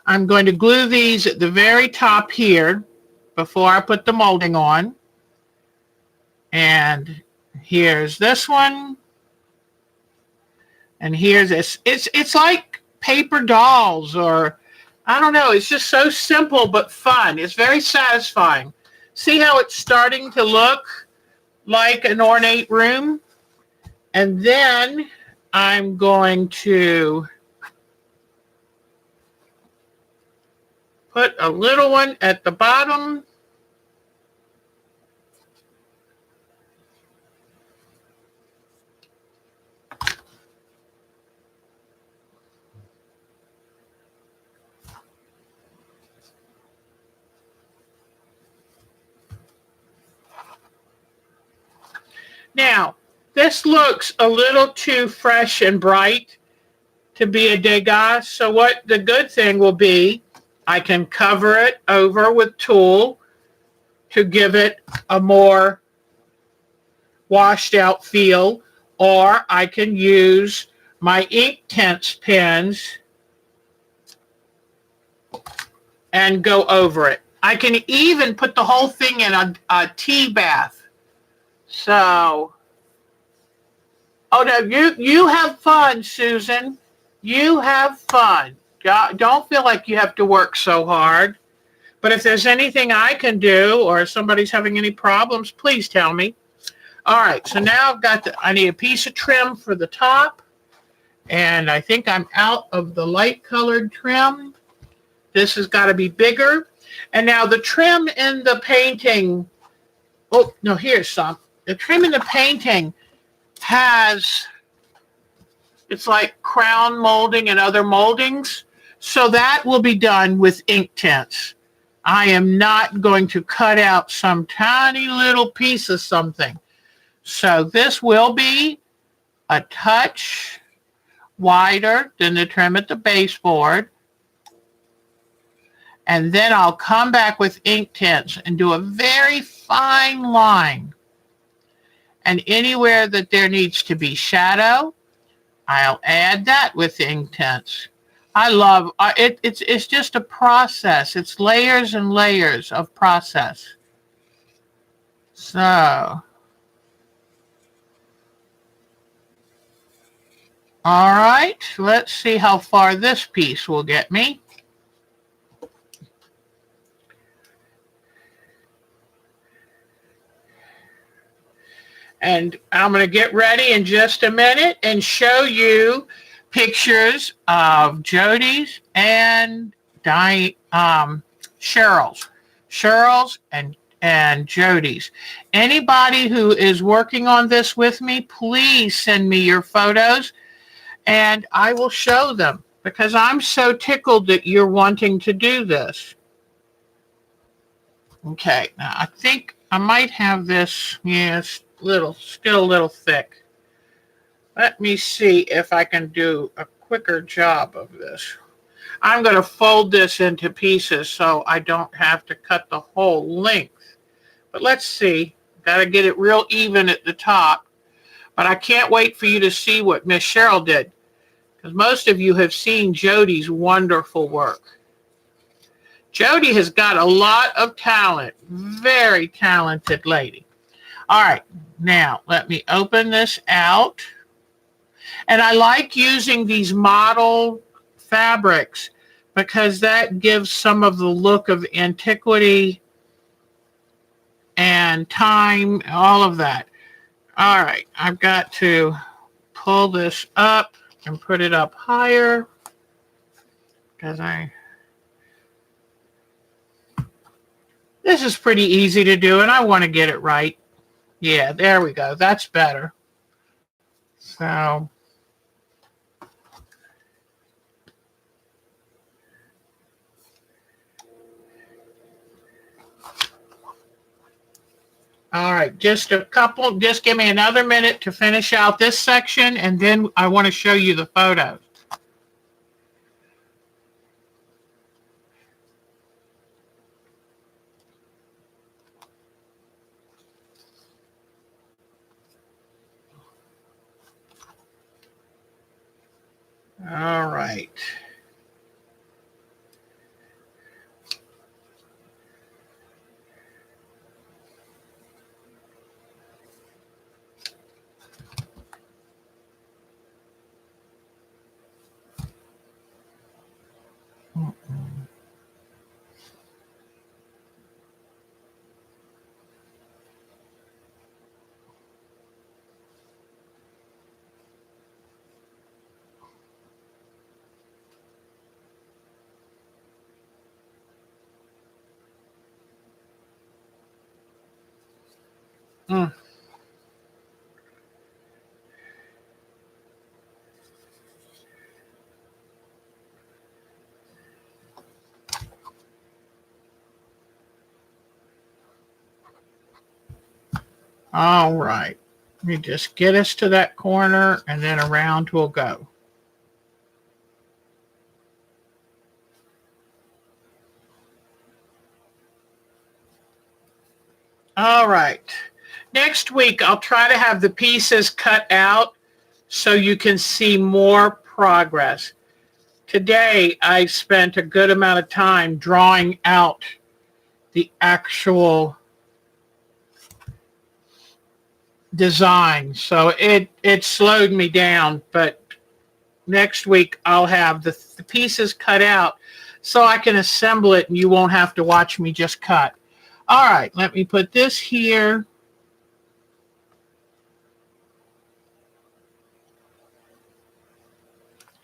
I'm going to glue these at the very top here before I put the molding on. And here's this one. And here's this. It's like paper dolls, or I don't know. It's just so simple but fun. It's very satisfying. See how it's starting to look like an ornate room? And then I'm going to put a little one at the bottom. Now, this looks a little too fresh and bright to be a Degas. So what the good thing will be, I can cover it over with tulle to give it a more washed out feel, or I can use my Inktense pens and go over it. I can even put the whole thing in a tea bath. So, oh no, you have fun, Susan. You have fun. Don't feel like you have to work so hard. But if there's anything I can do, or if somebody's having any problems, please tell me. All right, so now I need a piece of trim for the top. And I think I'm out of the light colored trim. This has got to be bigger. And now the trim in the painting, oh, no, here's some. The trim in the painting it's like crown molding and other moldings. So that will be done with Inktense. I am not going to cut out some tiny little piece of something. So this will be a touch wider than the trim at the baseboard. And then I'll come back with Inktense and do a very fine line. And anywhere that there needs to be shadow, I'll add that with Inktense. I love it. It's just a process. It's layers and layers of process. So, all right, let's see how far this piece will get me. And I'm going to get ready in just a minute and show you pictures of Jody's and Cheryl's and Jody's. Anybody who is working on this with me, please send me your photos and I will show them, because I'm so tickled that you're wanting to do this. Okay, now I think I might have this, yes, still a little thick. Let me see if I can do a quicker job of this. I'm going to fold this into pieces so I don't have to cut the whole length. But let's see. Got to get it real even at the top. But I can't wait for you to see what Miss Cheryl did, because most of you have seen Jody's wonderful work. Jody has got a lot of talent. Very talented lady. All right. Now, let me open this out. And I like using these model fabrics because that gives some of the look of antiquity and time, all of that. All right, I've got to pull this up and put it up higher because this is pretty easy to do and I want to get it right. Yeah, there we go. That's better. So all right, just give me another minute to finish out this section, and then I want to show you the photos. All right. Mm. All right. Let me just get us to that corner, and then around we'll go. All right. Next week, I'll try to have the pieces cut out so you can see more progress. Today, I spent a good amount of time drawing out the actual design. So it slowed me down, but next week I'll have the pieces cut out so I can assemble it and you won't have to watch me just cut. All right, let me put this here.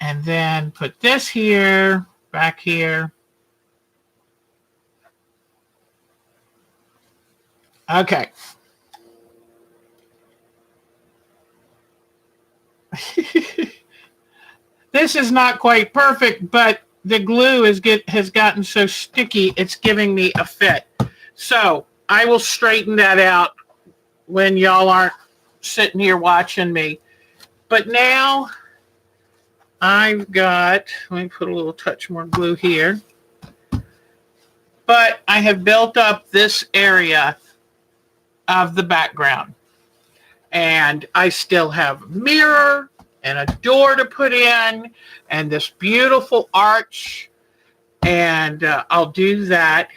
And then put this here, back here. Okay. This is not quite perfect, but the glue has gotten so sticky, it's giving me a fit. So I will straighten that out when y'all aren't sitting here watching me. But now I've got, let me put a little touch more glue here. But I have built up this area of the background. And I still have a mirror and a door to put in and this beautiful arch. And I'll do that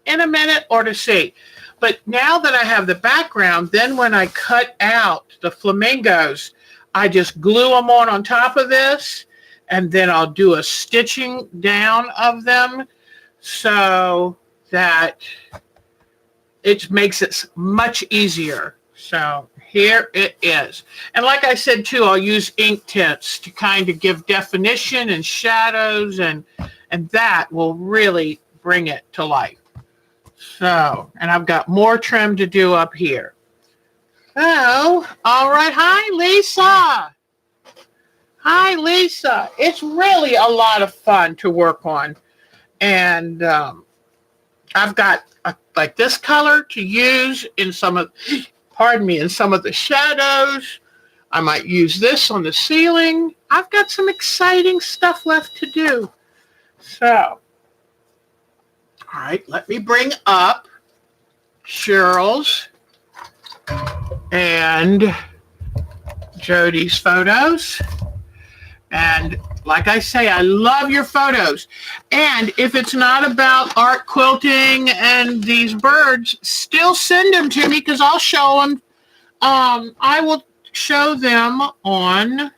in a minute or to see. But now that I have the background, then when I cut out the flamingos, I just glue them on top of this, and then I'll do a stitching down of them so that it makes it much easier. So here it is. And like I said, too, I'll use ink tints to kind of give definition and shadows, and that will really bring it to life. So, and I've got more trim to do up here. Oh, all right. Hi, Lisa. Hi, Lisa. It's really a lot of fun to work on. And I've got like this color to use in some of, in some of the shadows. I might use this on the ceiling. I've got some exciting stuff left to do. So, all right, let me bring up Cheryl's and Jody's photos. And like I say, I love your photos. And if it's not about art quilting and these birds, still send them to me because I'll show them. I will show them on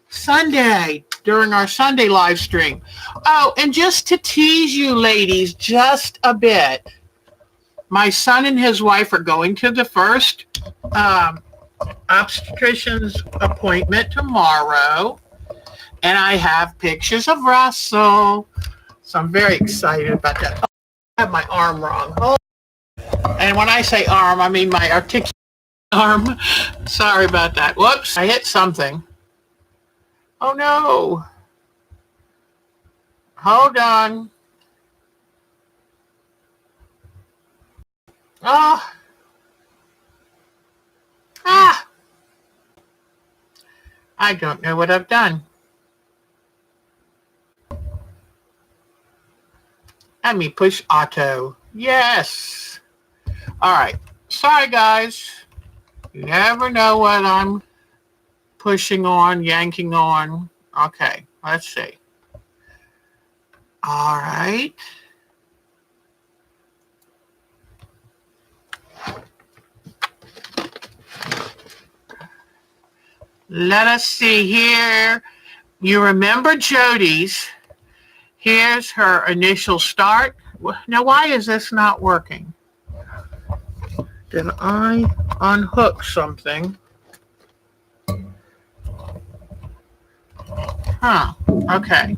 Sunday during our Sunday live stream. Oh, and just to tease you ladies just a bit, my son and his wife are going to the first obstetrician's appointment tomorrow. And I have pictures of Russell. So I'm very excited about that. Oh, I have my arm wrong. Oh. And when I say arm, I mean my articulate arm. Sorry about that. Whoops, I hit something. Oh no. Hold on. Oh. I don't know what I've done. Let me push auto. Yes. All right. Sorry, guys. You never know what I'm pushing on, yanking on. Okay. Let's see. All right. Let us see here. You remember Jody's. Here's her initial start. Now, why is this not working? Did I unhook something? Huh. Okay.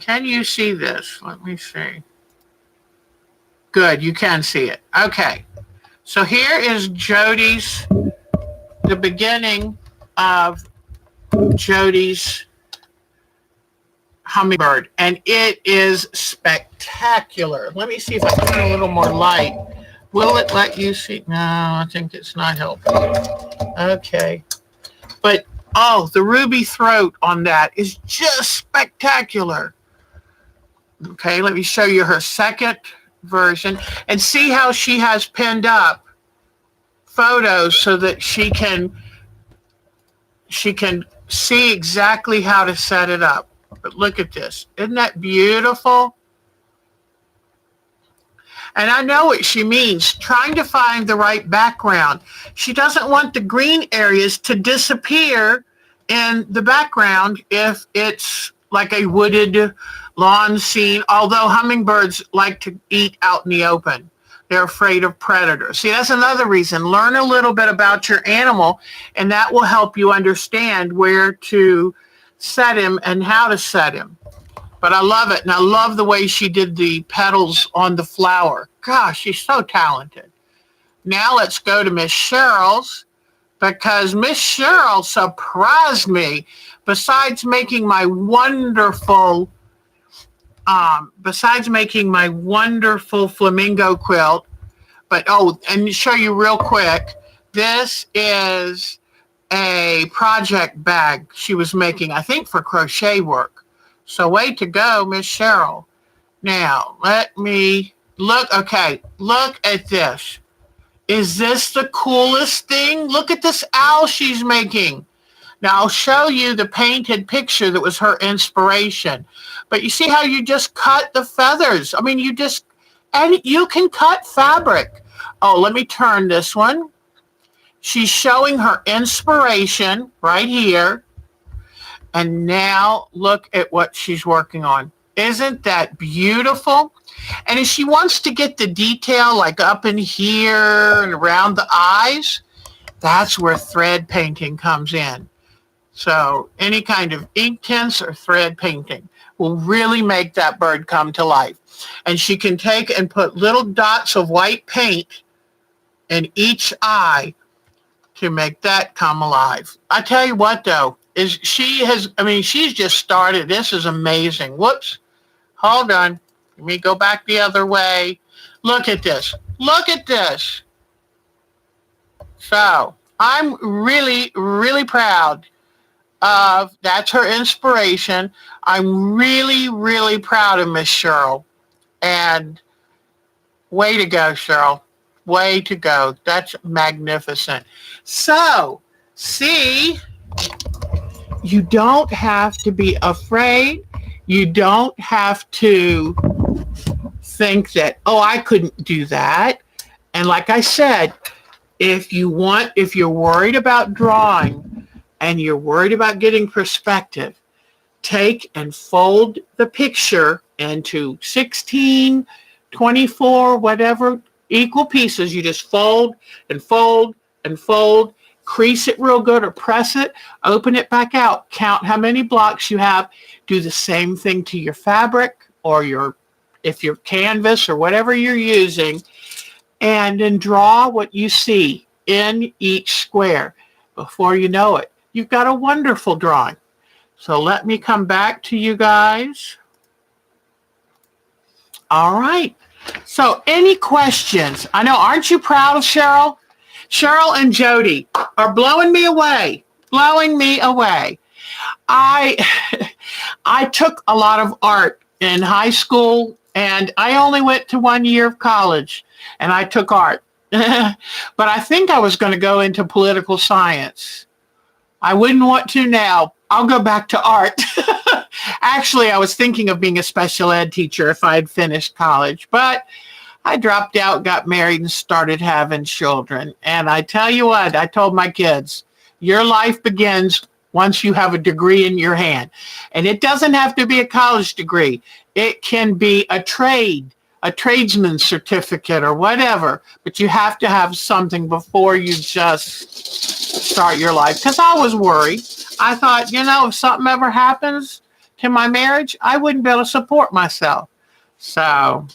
Can you see this? Let me see. Good. You can see it. Okay. So here is Jody's, the beginning of Jody's hummingbird, and it is spectacular. Let me see if I can put a little more light. Will it let you see? No, I think it's not helping. Okay. But, oh, the ruby throat on that is just spectacular. Okay, let me show you her second version and see how she has pinned up photos so that she can see exactly how to set it up. But look at this. Isn't that beautiful? And I know what she means, trying to find the right background. She doesn't want the green areas to disappear in the background if it's like a wooded lawn scene, although hummingbirds like to eat out in the open. They're afraid of predators. See, that's another reason. Learn a little bit about your animal, and that will help you understand where to set him and how to set him. But I love it, and I love the way she did the petals on the flower. Gosh, she's so talented. Now let's go to Miss Cheryl's, because Miss Cheryl surprised me. Besides making my wonderful flamingo quilt, but and show you real quick, this is a project bag she was making, I think for crochet work. So way to go, Miss Cheryl. Now, let me look. Okay, look at this. Is this the coolest thing? Look at this owl she's making. Now, I'll show you the painted picture that was her inspiration. But you see how you just cut the feathers? I mean, and you can cut fabric. Oh, let me turn this one. She's showing her inspiration right here. And now look at what she's working on. Isn't that beautiful? And if she wants to get the detail like up in here and around the eyes, that's where thread painting comes in. So any kind of ink tints or thread painting will really make that bird come to life. And she can take and put little dots of white paint in each eye to make that come alive. I tell you what, though, she's just started. This is amazing. Whoops. Hold on. Let me go back the other way. Look at this. Look at this. So I'm really, really proud of, that's her inspiration. I'm really, really proud of Miss Cheryl. And way to go, Cheryl. Way to go. That's magnificent. So, see, you don't have to be afraid. You don't have to think that, oh, I couldn't do that. And like I said, if you're worried about drawing and you're worried about getting perspective, take and fold the picture into 16, 24, whatever equal pieces. You just fold and fold and fold, crease it real good or press it, open it back out, count how many blocks you have, do the same thing to your fabric or if your canvas or whatever you're using, and then draw what you see in each square. Before you know it, you've got a wonderful drawing. So let me come back to you guys. All right. So any questions? I know, aren't you proud of Cheryl? Cheryl and Jody are blowing me away. Blowing me away. I took a lot of art in high school, and I only went to 1 year of college, and I took art. But I think I was going to go into political science. I wouldn't want to now. I'll go back to art. Actually, I was thinking of being a special ed teacher if I had finished college, but I dropped out, got married, and started having children. And I tell you what, I told my kids, your life begins once you have a degree in your hand. And it doesn't have to be a college degree. It can be a trade, a tradesman's certificate or whatever, but you have to have something before you just start your life. Because I was worried. I thought, if something ever happens to my marriage, I wouldn't be able to support myself. So,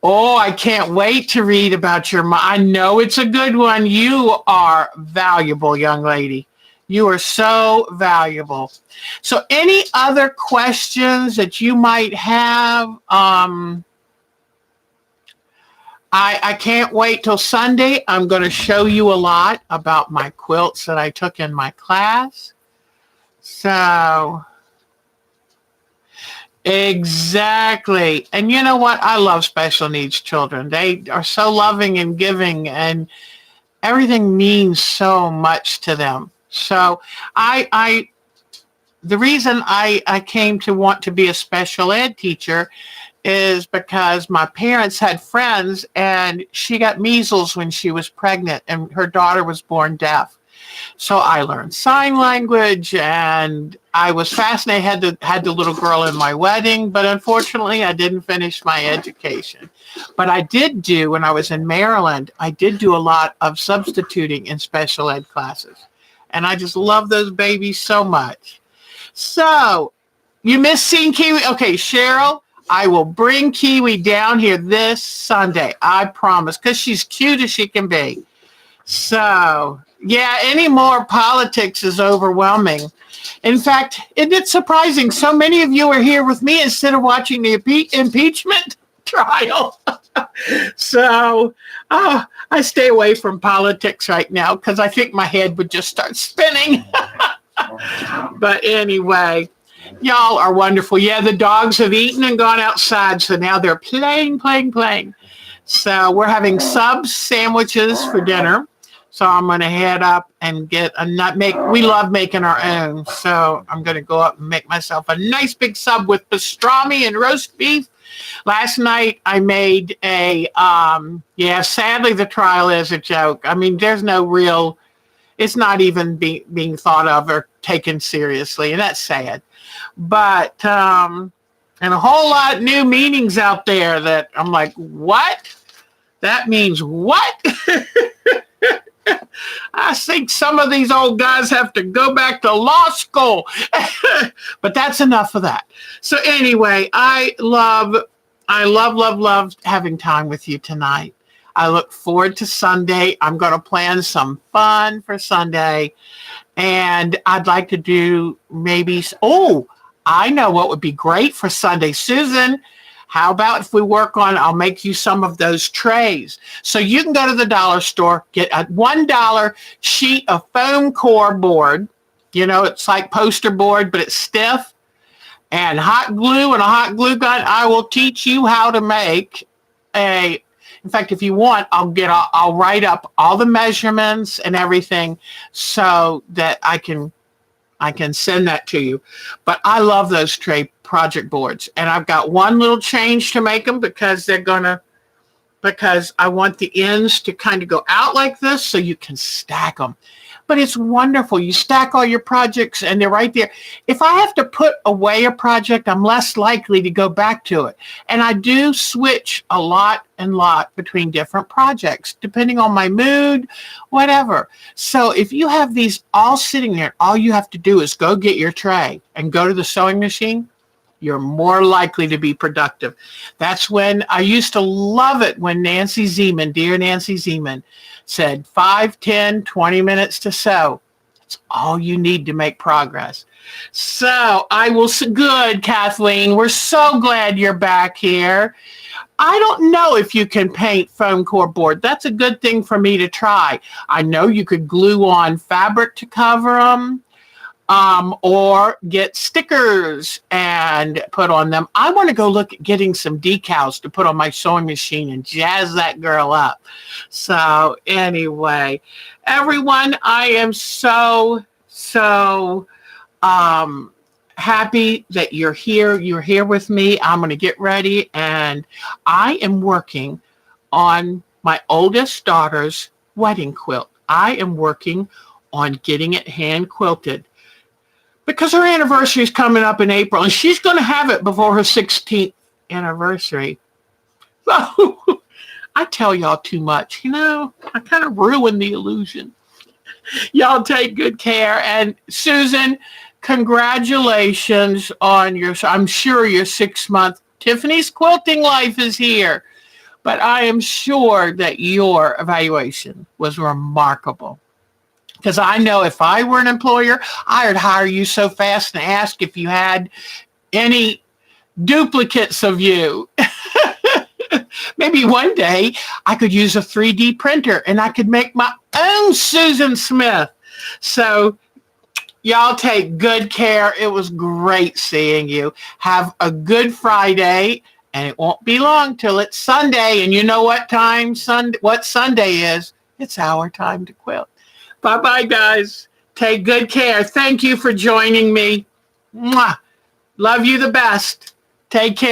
oh, I can't wait to read about your mom. I know it's a good one. You are valuable, young lady. You are so valuable. So any other questions that you might have? I can't wait till Sunday. I'm going to show you a lot about my quilts that I took in my class. So, exactly. And you know what? I love special needs children. They are so loving and giving, and everything means so much to them. So the reason I came to want to be a special ed teacher is because my parents had friends, and she got measles when she was pregnant, and her daughter was born deaf. So I learned sign language, and I was fascinated. Had the little girl in my wedding, but unfortunately I didn't finish my education. But I did do, when I was in Maryland, I did do a lot of substituting in special ed classes. And I just love those babies so much. So, you missed seeing Kiwi? Okay, Cheryl, I will bring Kiwi down here this Sunday. I promise, because she's cute as she can be. So, yeah, any more politics is overwhelming. In fact, isn't it surprising? So many of you are here with me instead of watching the impeachment trial. So, I stay away from politics right now because I think my head would just start spinning. But anyway, y'all are wonderful. Yeah, the dogs have eaten and gone outside, so now they're playing. So we're having subs sandwiches for dinner. So I'm going to head up and get a nut. We love making our own. So I'm going to go up and make myself a nice big sub with pastrami and roast beef. Last night I made sadly the trial is a joke. I mean, there's no real, it's not even being thought of or taken seriously. And that's sad. But, and a whole lot of new meanings out there that I'm like, what? That means what? I think some of these old guys have to go back to law school. But that's enough of that. So anyway, I love having time with you tonight. I look forward to Sunday. I'm going to plan some fun for Sunday. And I'd like to do maybe, I know what would be great for Sunday. Susan, How about if we work on, I'll make you some of those trays. So you can go to the dollar store, get a $1 sheet of foam core board. You know, it's like poster board, but it's stiff. And hot glue and a hot glue gun. I will teach you how to make in fact, if you want, I'll write up all the measurements and everything so that I can send that to you. But I love those tray project boards. And I've got one little change to make them because I want the ends to kind of go out like this so you can stack them. But it's wonderful. You stack all your projects and they're right there. If I have to put away a project, I'm less likely to go back to it. And I do switch a lot between different projects, depending on my mood, whatever. So if you have these all sitting there, all you have to do is go get your tray and go to the sewing machine. You're more likely to be productive. That's when I used to love it when dear Nancy Zeman, said 5, 10, 20 minutes to sew. That's all you need to make progress. So good, Kathleen. We're so glad you're back here. I don't know if you can paint foam core board. That's a good thing for me to try. I know you could glue on fabric to cover them. Or get stickers and put on them. I want to go look at getting some decals to put on my sewing machine and jazz that girl up. So anyway, everyone, I am so happy that you're here. You're here with me. I'm going to get ready, and I am working on my oldest daughter's wedding quilt. I am working on getting it hand quilted, because her anniversary is coming up in April, and she's going to have it before her 16th anniversary. So I tell y'all too much. You know, I kind of ruin the illusion. Y'all take good care. And Susan, congratulations on I'm sure your 6-month Tiffany's quilting life is here. But I am sure that your evaluation was remarkable. Because I know if I were an employer, I would hire you so fast and ask if you had any duplicates of you. Maybe one day I could use a 3D printer and I could make my own Susan Smith. So y'all take good care. It was great seeing you. Have a good Friday, and it won't be long till it's Sunday. And you know what Sunday is? It's our time to quilt. Bye-bye, guys. Take good care. Thank you for joining me. Mwah. Love you the best. Take care.